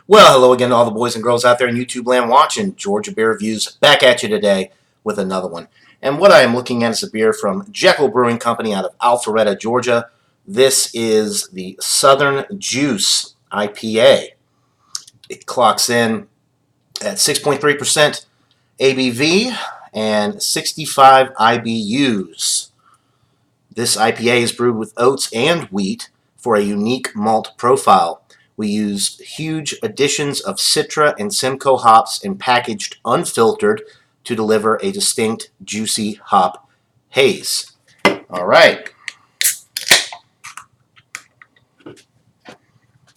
Well, hello again to all the boys and girls out there in YouTube land watching Georgia Beer Reviews. Back at you today with another one. And what I am looking at is a beer from Jekyll Brewing Company out of Alpharetta, Georgia. This is the Southern Juice IPA. It clocks in at 6.3% ABV and 65 IBUs. This IPA is brewed with oats and wheat for a unique malt profile. We used huge additions of Citra and Simcoe hops and packaged unfiltered to deliver a distinct, juicy hop haze. All right.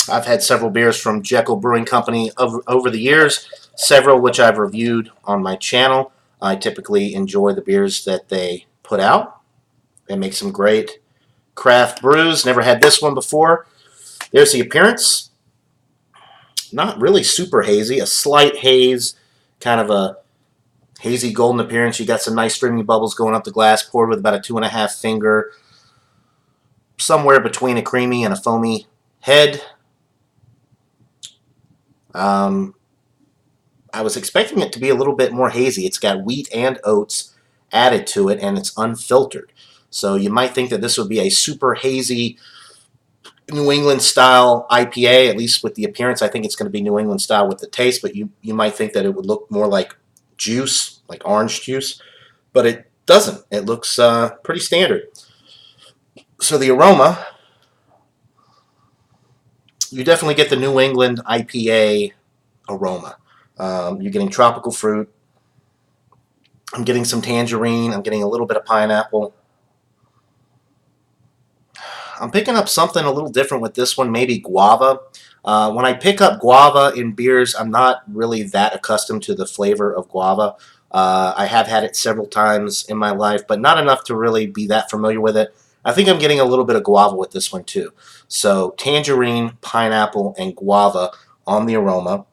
I've had several beers from Jekyll Brewing Company over the years, several which I've reviewed on my channel. I typically enjoy the beers that they put out. They make some great craft brews. Never had this one before. There's the appearance. Not really super hazy. A slight haze, kind of a hazy golden appearance. You got some nice streaming bubbles going up the glass, poured with about a 2.5 finger, somewhere between a creamy and a foamy head. I was expecting it to be a little bit more hazy. It's got wheat and oats added to it, and it's unfiltered. So you might think that this would be a super hazy New England style IPA, at least with the appearance. I think it's going to be New England style with the taste, but you might think that it would look more like juice, like orange juice, but it doesn't. It looks pretty standard. So the aroma, you definitely get the New England IPA aroma. You're getting tropical fruit. I'm getting some tangerine. I'm getting a little bit of pineapple. I'm picking up something a little different with this one, maybe guava. When I pick up guava in beers, I'm not really that accustomed to the flavor of guava. I have had it several times in my life, but not enough to really be that familiar with it. I think I'm getting a little bit of guava with this one too. So tangerine, pineapple, and guava on the aroma.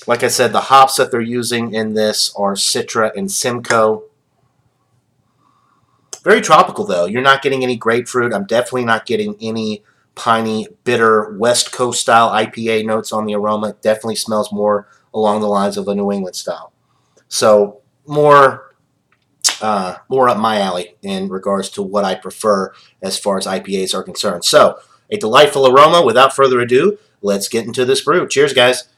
Like I said, the hops that they're using in this are Citra and Simcoe. Very tropical, though. You're not getting any grapefruit. I'm definitely not getting any piney, bitter, West Coast style IPA notes on the aroma. It definitely smells more along the lines of a New England style. So more up my alley in regards to what I prefer as far as IPAs are concerned. So a delightful aroma. Without further ado, let's get into this brew. Cheers, guys.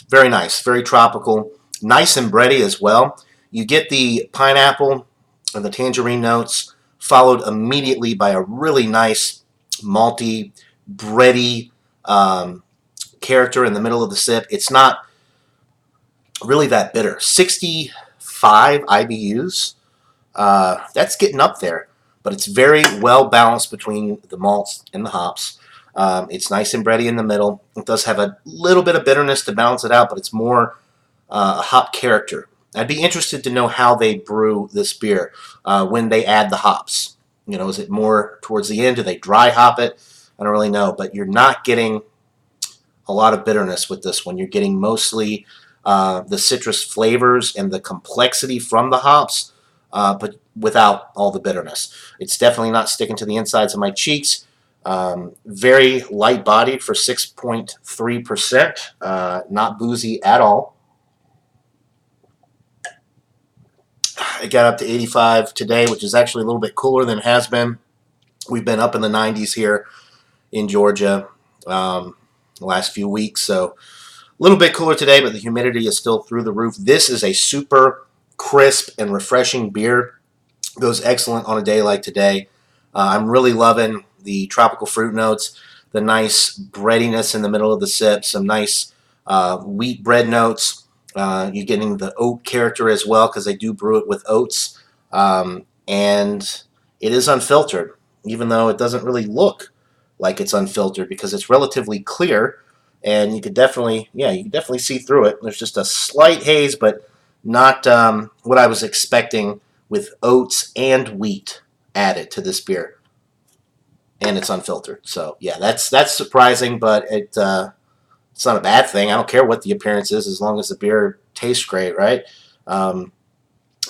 Very nice, very tropical, nice and bready as well. You get the pineapple and the tangerine notes, followed immediately by a really nice malty, bready character in the middle of the sip. It's not really that bitter. 65 IBUs. That's getting up there, but it's very well balanced between the malts and the hops. It's nice and bready in the middle. It does have a little bit of bitterness to balance it out, but it's more a hop character. I'd be interested to know how they brew this beer when they add the hops. You know, is it more towards the end? Do they dry hop it? I don't really know, but you're not getting a lot of bitterness with this one. You're getting mostly the citrus flavors and the complexity from the hops, but without all the bitterness. It's definitely not sticking to the insides of my cheeks. Very light-bodied for 6.3%. Not boozy at all. It got up to 85 today, which is actually a little bit cooler than it has been. We've been up in the 90s here in Georgia the last few weeks, so a little bit cooler today, but the humidity is still through the roof. This is a super crisp and refreshing beer. Goes excellent on a day like today. I'm really loving the tropical fruit notes, the nice breadiness in the middle of the sip, some nice wheat bread notes. You're getting the oat character as well because they do brew it with oats. And it is unfiltered, even though it doesn't really look like it's unfiltered because it's relatively clear. And you could definitely, you can definitely see through it. There's just a slight haze, but not what I was expecting with oats and wheat added to this beer. And it's unfiltered. So, yeah, that's surprising, but it's not a bad thing. I don't care what the appearance is as long as the beer tastes great, right?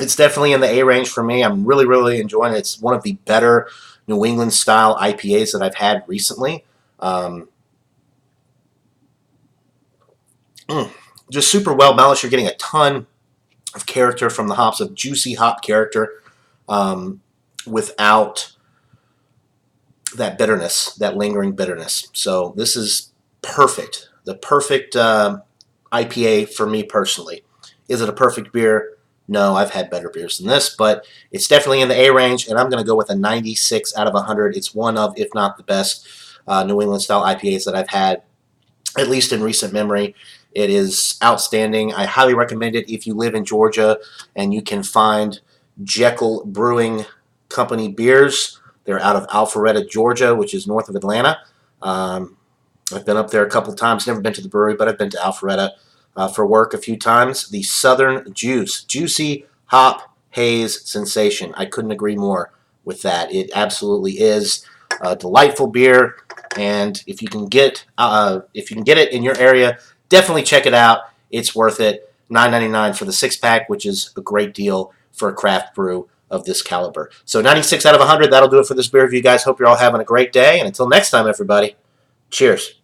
It's definitely in the A range for me. I'm really, really enjoying it. It's one of the better New England style IPAs that I've had recently. Um, just super well balanced. You're getting a ton of character from the hops, of juicy hop character, um, without that bitterness, that lingering bitterness. So this is perfect. The perfect IPA for me personally. Is it a perfect beer? No, I've had better beers than this, but it's definitely in the A range, and I'm going to go with a 96 out of 100. It's one of, if not the best, New England style IPAs that I've had, at least in recent memory. It is outstanding. I highly recommend it if you live in Georgia and you can find Jekyll Brewing Company beers. They're out of Alpharetta, Georgia, which is north of Atlanta. I've been up there a couple times. Never been to the brewery, but I've been to Alpharetta for work a few times. The Southern Juice, juicy hop haze sensation. I couldn't agree more with that. It absolutely is a delightful beer, and if you can get it in your area, definitely check it out. It's worth it. $9.99 for the 6-pack, which is a great deal for a craft brew of this caliber. So 96 out of 100. That'll do it for this beer review, guys. Hope you're all having a great day, and until next time, everybody. Cheers.